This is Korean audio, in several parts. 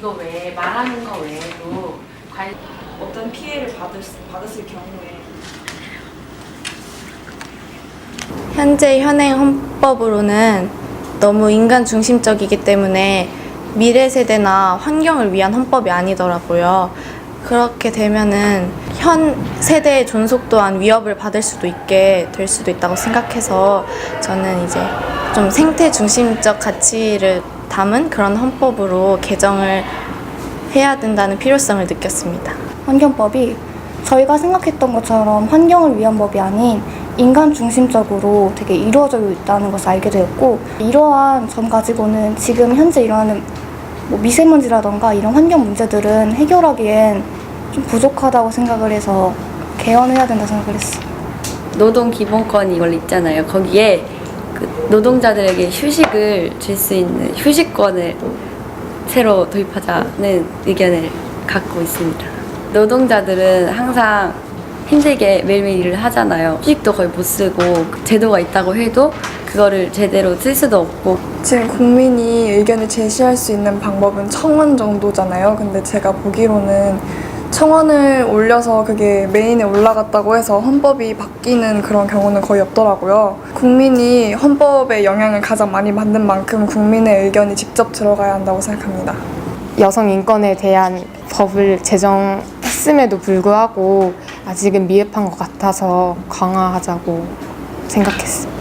이거 외에 말하는 거 외에도 어떤 피해를 받았을 경우에 현재 현행 헌법으로는 너무 인간 중심적이기 때문에 미래 세대나 환경을 위한 헌법이 아니더라고요. 그렇게 되면은 현 세대의 존속 또한 위협을 받을 수도 있게 될 수도 있다고 생각해서 저는 이제 좀 생태 중심적 가치를 담은 그런 헌법으로 개정을 해야 된다는 필요성을 느꼈습니다. 환경법이 저희가 생각했던 것처럼 환경을 위한 법이 아닌 인간 중심적으로 되게 이루어져 있다는 것을 알게 되었고, 이러한 점 가지고는 지금 현재 일어나는 미세먼지라던가 이런 환경 문제들은 해결하기엔 좀 부족하다고 생각을 해서 개헌해야 된다고 생각을 했어요. 노동기본권 이걸 있잖아요. 거기에 그 노동자들에게 휴식을 줄 수 있는 휴식권을 새로 도입하자는 의견을 갖고 있습니다. 노동자들은 항상 힘들게 매일매일 일을 하잖아요. 휴식도 거의 못 쓰고 제도가 있다고 해도 그거를 제대로 쓸 수도 없고. 지금 국민이 의견을 제시할 수 있는 방법은 청원 정도잖아요. 근데 제가 보기로는 청원을 올려서 그게 메인에 올라갔다고 해서 헌법이 바뀌는 그런 경우는 거의 없더라고요. 국민이 헌법에 영향을 가장 많이 받는 만큼 국민의 의견이 직접 들어가야 한다고 생각합니다. 여성 인권에 대한 법을 제정했음에도 불구하고 아직은 미흡한 것 같아서 강화하자고 생각했습니다.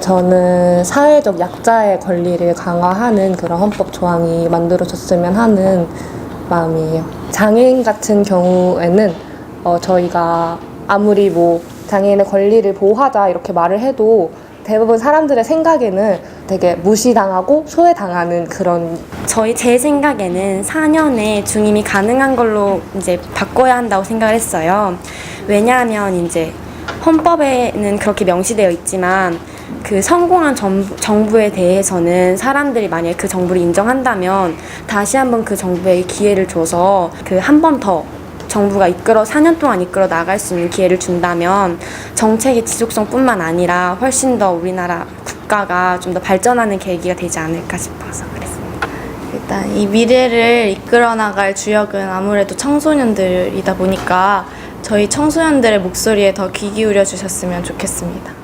저는 사회적 약자의 권리를 강화하는 그런 헌법 조항이 만들어졌으면 하는 마음이에요. 장애인 같은 경우에는 저희가 아무리 장애인의 권리를 보호하자 이렇게 말을 해도 대부분 사람들의 생각에는 되게 무시당하고 소외당하는 그런. 제 생각에는 4년에 중임이 가능한 걸로 이제 바꿔야 한다고 생각을 했어요. 왜냐하면 이제 헌법에는 그렇게 명시되어 있지만 그 성공한 정부에 대해서는 사람들이 만약에 그 정부를 인정한다면 다시 한번 그 정부에 기회를 줘서 그 한 번 더 정부가 4년 동안 이끌어 나갈 수 있는 기회를 준다면 정책의 지속성뿐만 아니라 훨씬 더 우리나라 국가가 좀 더 발전하는 계기가 되지 않을까 싶어서 그랬습니다. 일단 이 미래를 이끌어 나갈 주역은 아무래도 청소년들이다 보니까 저희 청소년들의 목소리에 더 귀 기울여 주셨으면 좋겠습니다.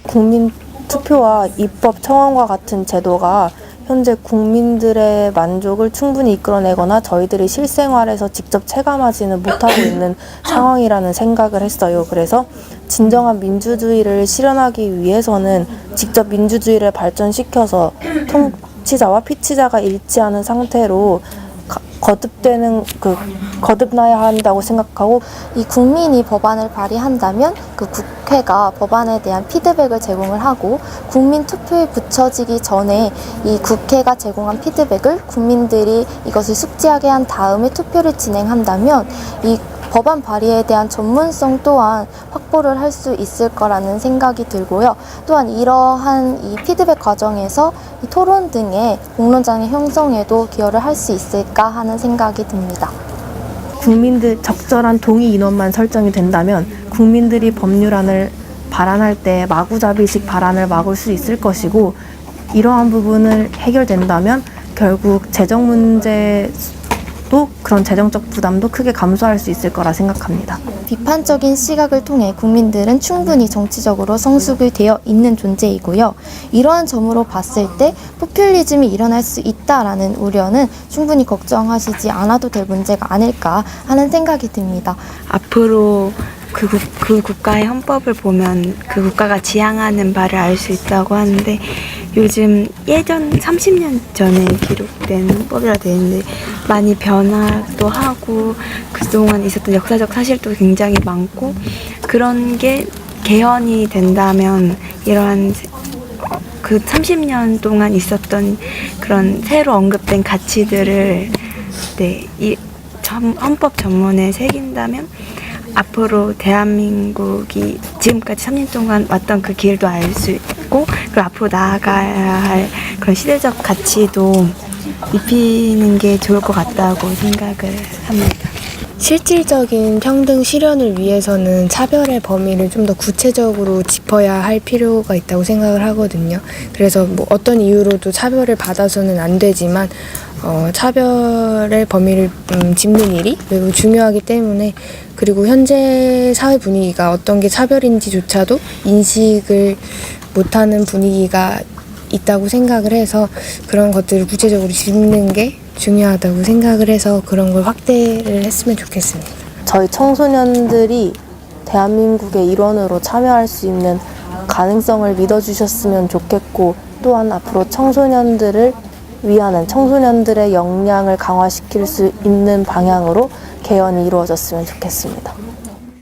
국민 투표와 입법 청원과 같은 제도가 현재 국민들의 만족을 충분히 이끌어내거나 저희들이 실생활에서 직접 체감하지는 못하고 있는 상황이라는 생각을 했어요. 그래서 진정한 민주주의를 실현하기 위해서는 직접 민주주의를 발전시켜서 통치자와 피치자가 일치하는 상태로 거듭나야 한다고 생각하고, 이 국민이 법안을 발의한다면 그 국회가 법안에 대한 피드백을 제공을 하고, 국민 투표에 붙여지기 전에 이 국회가 제공한 피드백을 국민들이 이것을 숙지하게 한 다음에 투표를 진행한다면 이 법안 발의에 대한 전문성 또한 확보를 할 수 있을 거라는 생각이 들고요. 또한 이러한 이 피드백 과정에서 이 토론 등의 공론장의 형성에도 기여를 할 수 있을까 하는 생각이 듭니다. 국민들 적절한 동의 인원만 설정이 된다면 국민들이 법률안을 발안할 때 마구잡이식 발안을 막을 수 있을 것이고, 이러한 부분을 해결된다면 결국 재정 문제도 그런 재정적 부담도 크게 감소할 수 있을 거라 생각합니다. 비판적인 시각을 통해 국민들은 충분히 정치적으로 성숙이 되어 있는 존재이고요. 이러한 점으로 봤을 때 포퓰리즘이 일어날 수 있다라는 우려는 충분히 걱정하시지 않아도 될 문제가 아닐까 하는 생각이 듭니다. 앞으로 그 국가의 헌법을 보면 그 국가가 지향하는 바를 알 수 있다고 하는데, 요즘 예전 30년 전에 기록된 헌법이라 되어 있는데 많이 변화도 하고 그동안 있었던 역사적 사실도 굉장히 많고, 그런 게 개헌이 된다면 이러한 그 30년 동안 있었던 그런 새로 언급된 가치들을 이 헌법 전문에 새긴다면 앞으로 대한민국이 지금까지 3년 동안 왔던 그 길도 알 수 있고, 그리고 앞으로 나아가야 할 그런 시대적 가치도 입히는 게 좋을 것 같다고 생각을 합니다. 실질적인 평등 실현을 위해서는 차별의 범위를 좀 더 구체적으로 짚어야 할 필요가 있다고 생각을 하거든요. 그래서 뭐 어떤 이유로도 차별을 받아서는 안 되지만 차별의 범위를 짚는 일이 매우 중요하기 때문에, 그리고 현재 사회 분위기가 어떤 게 차별인지조차도 인식을 못하는 분위기가 있다고 생각을 해서 그런 것들을 구체적으로 짚는 게 중요하다고 생각을 해서 그런 걸 확대를 했으면 좋겠습니다. 저희 청소년들이 대한민국의 일원으로 참여할 수 있는 가능성을 믿어주셨으면 좋겠고, 또한 앞으로 청소년들을 위하는 청소년들의 역량을 강화시킬 수 있는 방향으로 개헌이 이루어졌으면 좋겠습니다.